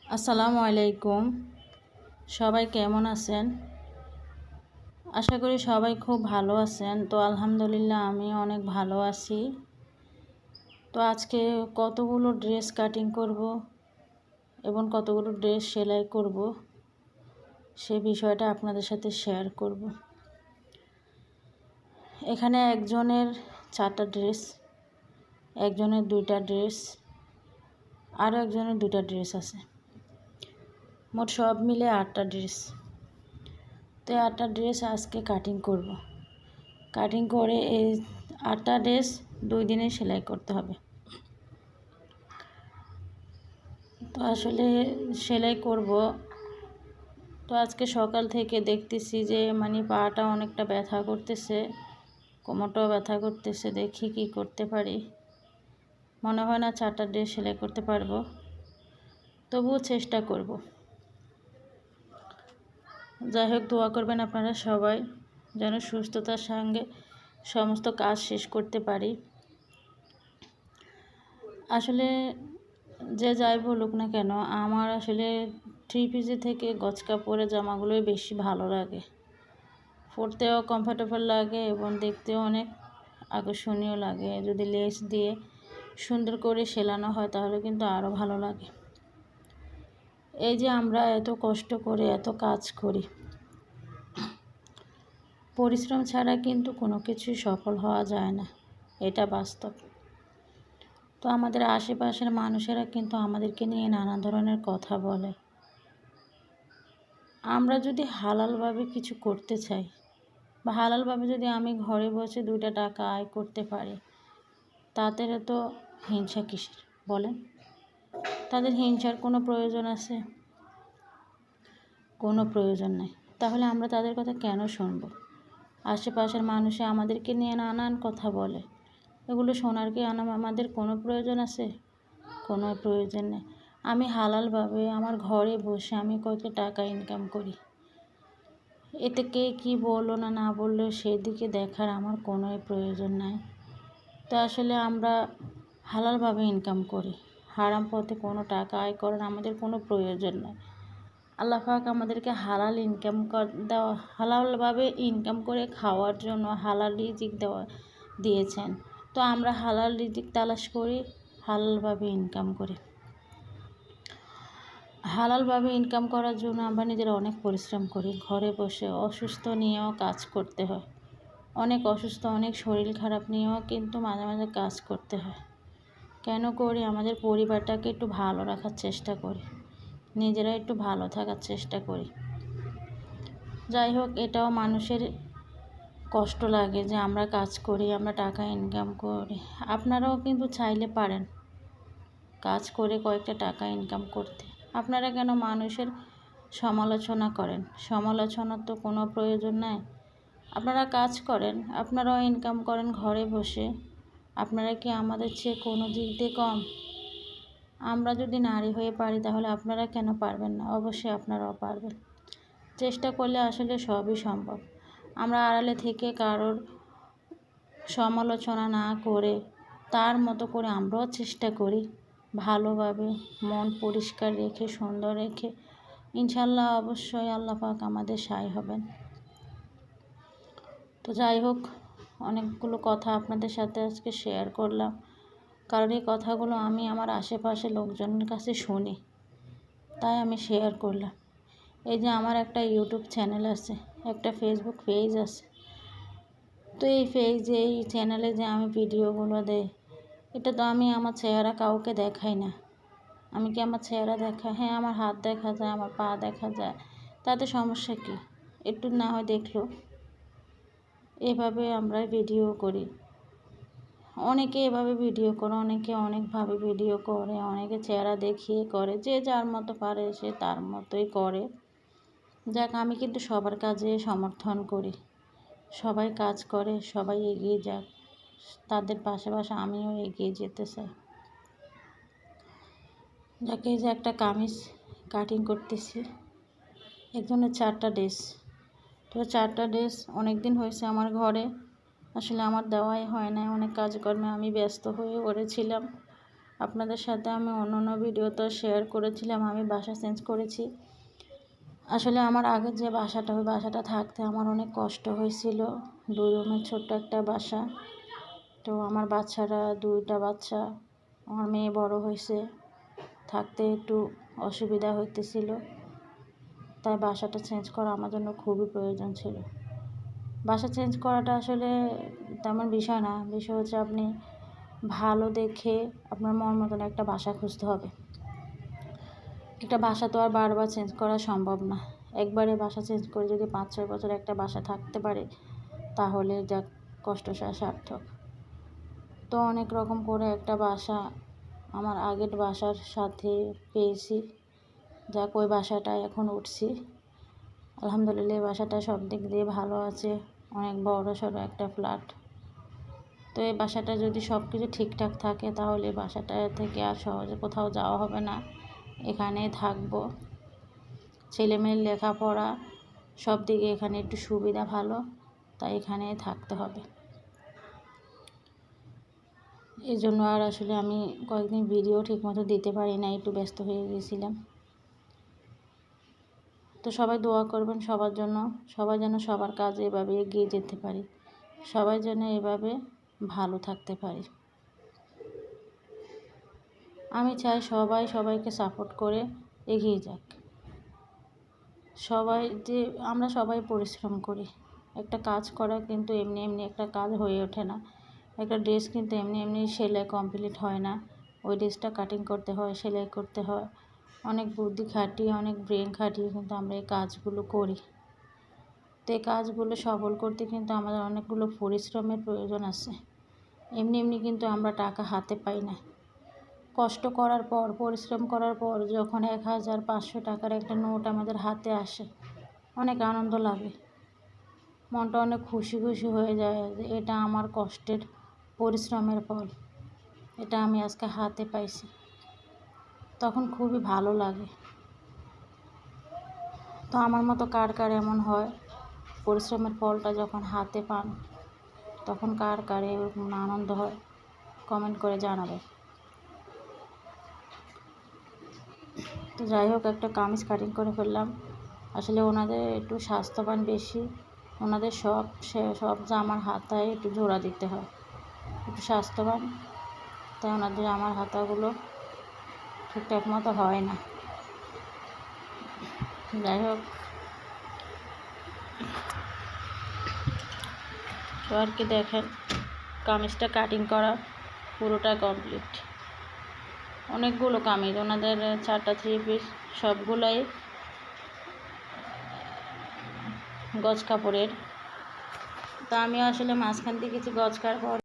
আসসালামু আলাইকুম। সবাই কেমন আছেন? আশা করি সবাই খুব ভালো আছেন। তো আলহামদুলিল্লাহ আমি অনেক ভালো আছি। তো আজকে কতগুলো ড্রেস কাটিং করব এবং কতগুলো ড্রেস সেলাই করব সে বিষয়টা আপনাদের সাথে শেয়ার করব। এখানে একজনের 4টা ড্রেস, একজনের 2টা ড্রেস, আরও একজনের 2টা ড্রেস আছে। মোট সব মিলে 8টা ড্রেস। তো 8টা ড্রেস আজকে কাটিং করব। কাটিং করে এই 8টা ড্রেস 2 দিনে সেলাই করতে হবে। তো আসলে সেলাই করব। তো আজকে সকাল থেকে দেখতেছি যে পাটা অনেকটা ব্যথা করতেছে, কোমরটাও ব্যথা করতেছে। দেখি কি করতে পারি। মনে হয় না 4টা ড্রেস সেলাই করতে পারবো, তবুও চেষ্টা করব। যাই হোক, দোয়া করবেন আপনারা সবাই যেন সুস্থতার সঙ্গে সমস্ত কাজ শেষ করতে পারি। আসলে যে যাই বলুক না কেন, আমার আসলে 3 পিসের থেকে গজ কাপড়ের জামাগুলোই বেশি ভালো লাগে। পরতেও কমফোর্টেবল লাগে এবং দেখতেও অনেক আকর্ষণীয় লাগে। যদি লেস দিয়ে সুন্দর করে সেলানো হয় তাহলে কিন্তু আরও ভালো লাগে। এই যে আমরা এত কষ্ট করে এত কাজ করি, পরিশ্রম ছাড়া কিন্তু কোনো কিছুই সফল হওয়া যায় না, এটা বাস্তব। তো আমাদের আশেপাশের মানুষেরা কিন্তু আমাদেরকে নিয়ে নানা ধরনের কথা বলে। আমরা যদি হালালভাবে কিছু করতে চাই বা হালালভাবে যদি আমি ঘরে বসে 2টা টাকা আয় করতে পারি, তাদের তো হিংসা কিসের বলেন? তাদের হিংসার কোনো প্রয়োজন আছে? কোনো প্রয়োজন নেই। তাহলে আমরা তাদের কথা কেন শুনব? আশেপাশের মানুষে আমাদেরকে নিয়ে নানান কথা বলে, এগুলো শোনার কি আমাদের কোনো প্রয়োজন আছে? কোনো প্রয়োজন নেই। আমি হালালভাবে আমার ঘরে বসে আমি কত টাকা ইনকাম করি, এতে কে কী বললো না বললো সেদিকে দেখার আমার কোনো প্রয়োজন নাই। তো আসলে আমরা হালালভাবে ইনকাম করি, হারাম পথে কোনো টাকা আয় করার আমাদের কোনো প্রয়োজন নেই। আল্লাহ পাক আমাদেরকে হালাল ইনকাম দেওয়া, হালালভাবে ইনকাম করে খাওয়ার জন্য হালাল রিজিক দিয়েছেন। তো আমরা হালাল রিজিক তালাশ করি, হালালভাবে ইনকাম করি। হালালভাবে ইনকাম করার জন্য আমরা নিজেরা অনেক পরিশ্রম করি। ঘরে বসে অসুস্থ নিয়েও কাজ করতে হয়, অনেক অসুস্থ, অনেক শরীর খারাপ নিয়েও কিন্তু মাঝে মাঝে কাজ করতে হয়। কেন করি? আমাদের পরিবারটাকে একটু ভালো রাখার চেষ্টা করি, নিজেরা একটু ভালো থাকার চেষ্টা করি। যাই হোক, এটাও মানুষের কষ্ট লাগে যে আমরা কাজ করি, আমরা টাকা ইনকাম করি। আপনারাও কিন্তু চাইলে পারেন কাজ করে কয়েকটা টাকা ইনকাম করতে। আপনারা কেন মানুষের সমালোচনা করেন? সমালোচনার তো কোনো প্রয়োজন নাই। আপনারা কাজ করেন, আপনারাও ইনকাম করেন ঘরে বসে। আপনারা কি আমাদের চেয়ে কোনো দিক দিয়ে কম? আমরা যদি নারী হয়ে পারি তাহলে আপনারা কেন পারবেন না? অবশ্যই আপনারাও পারবেন। চেষ্টা করলে আসলে সবই সম্ভব। আমরা আড়ালে থেকে কারোর সমালোচনা না করে তার মতো করে আমরাও চেষ্টা করি ভালোভাবে, মন পরিষ্কার রেখে, সুন্দর রেখে। ইনশাল্লাহ অবশ্যই আল্লাহ পাক আমাদের সহায় হবেন। তো যাই হোক, অনেকগুলো কথা আপনাদের সাথে আজকে শেয়ার করলাম, কারণ এই কথাগুলো আমি আমার আশেপাশে লোকজনের কাছে শুনি, তাই আমি শেয়ার করলাম। এই যে আমার একটা ইউটিউব চ্যানেল আছে, একটা ফেসবুক পেজ আছে। তো এই চ্যানেলে যে আমি ভিডিওগুলো দেই, এটা তো আমি আমার চেহারা কাউকে দেখাই না। আমি কি আমার চেহারা দেখাই? হ্যাঁ, আমার হাত দেখা যায়, আমার পা দেখা যায়, তাতে সমস্যা কী? একটু না হয় দেখলো। এভাবে আমরা ভিডিও করি। অনেকে এভাবে ভিডিও করে, অনেকে অনেকভাবে ভিডিও করে, অনেকে চেহারা দেখিয়ে করে, যে যার মতো পারে সে তার মতোই করে। যাক, আমি কিন্তু সবার কাজে সমর্থন করি। সবাই কাজ করে, সবাই এগিয়ে যাক, তাদের পাশে পাশে আমিও এগিয়ে যেতে চাই। যাকে যে একটা কামিজ কাটিং করতেছি, একজনের 4টা ড্রেস। তো 4টা ড্রেস অনেক দিন হয়েছে আমার ঘরে, আসলে আমার দেওয়াই হয় না, অনেক কাজকর্মে আমি ব্যস্ত হয়ে পড়েছিলাম। আপনাদের সাথে আমি অন্য ভিডিওতে শেয়ার করেছিলাম আমি বাসা চেঞ্জ করেছি। আসলে আমার আগের যে বাসাটা, ওই বাসাটা থাকতে আমার অনেক কষ্ট হয়েছিল। 2 রুমের ছোট্ট একটা বাসা। তো আমার বাচ্চারা 2টা বাচ্চা, আমার মেয়ে বড় হয়েছে, থাকতে একটু অসুবিধা হইতেছিল। তাই বাসাটা চেঞ্জ করা আমার জন্য খুবই প্রয়োজন ছিল। বাসা চেঞ্জ করাটা আসলে তেমন বিষয় না, বিষয় হচ্ছে আপনি ভালো দেখে আপনার মন মতন একটা বাসা খুঁজতে হবে। একটা বাসা তো আর বারবার চেঞ্জ করা সম্ভব না। একবারে বাসা চেঞ্জ করে যদি 5-6 বছর একটা বাসা থাকতে পারে, তাহলে যা কষ্ট সার্থক। তো অনেক রকম করে একটা বাসা আমার আগের বাসার সাথে পেয়েছি, যাক ওই বাসাটায় এখন উঠছি। আলহামদুলিল্লাহ এই বাসাটা সব দিক দিয়ে ভালো আছে, অনেক বড় সড়ো একটা ফ্ল্যাট। তো এই বাসাটা যদি সব কিছু ঠিকঠাক থাকে, তাহলে বাসাটা থেকে আর সহজে কোথাও যাওয়া হবে না, এখানেই থাকবো। ছেলেমেয়ের লেখাপড়া সব দিকে এখানে একটু সুবিধা ভালো, তাই এখানেই থাকতে হবে। এই জন্য আর আসলে আমি কয়েকদিন ভিডিও ঠিকমতো দিতে পারি না, একটু ব্যস্ত হয়ে গেছিলাম। তো সবাই দোয়া করবেন সবার জন্য, সবাই যেন সবার কাজে এভাবে এগিয়ে যেতে পারি, সবাই যেন এভাবে ভালো থাকতে পারি। আমি চাই সবাই সবাইকে সাপোর্ট করে এগিয়ে যাক। আমরা সবাই পরিশ্রম করি। একটা কাজ করা কিন্তু এমনি একটা কাজ হয়ে ওঠে না। একটা ড্রেস কিন্তু এমনি সেলাই কমপ্লিট হয় না। ওই ড্রেসটা কাটিং করতে হয়, সেলাই করতে হয়, অনেক বুদ্ধি খাটিয়ে, অনেক ব্রেন খাটিয়ে কিন্তু আমরা এই কাজগুলো করি। তো এই কাজগুলো সফল করতে কিন্তু আমাদের অনেকগুলো পরিশ্রমের প্রয়োজন আছে। এমনি কিন্তু আমরা টাকা হাতে পাই না। কষ্ট করার পর, পরিশ্রম করার পর যখন 1,500 টাকার একটা নোট আমাদের হাতে আসে, অনেক আনন্দ লাগে, মনটা অনেক খুশি হয়ে যায় যে এটা আমার কষ্টের পরিশ্রমের ফল, এটা আমি আজকে হাতে পাইছি, তখন খুবই ভালো লাগে। তো আমার মতো কার এমন হয়, পরিশ্রমের ফলটা যখন হাতে পান, তখন কার এরকম আনন্দ হয়, কমেন্ট করে জানাবে। তো যাই হোক, একটা কামিজ কাটিং করে ফেললাম। আসলে ওনাদের একটু স্বাস্থ্যবান বেশি, ওনাদের সব জামার হাতায় একটু জোড়া দিতে হয়, একটু স্বাস্থ্যবান, তাই ওনাদের জামার হাতাগুলো ঠিকঠাক মতো হয় না। যাই হোক, তো আর কি দেখেন, কামিজটা কাটিং করা পুরোটা কমপ্লিট। অনেকগুলো কামিজ, ওনাদের 4টা 3 পিস, সবগুলোই গজ কাপড়ের। তা আমি আসলে মাঝখান দিয়ে কিছু গজ কাপড়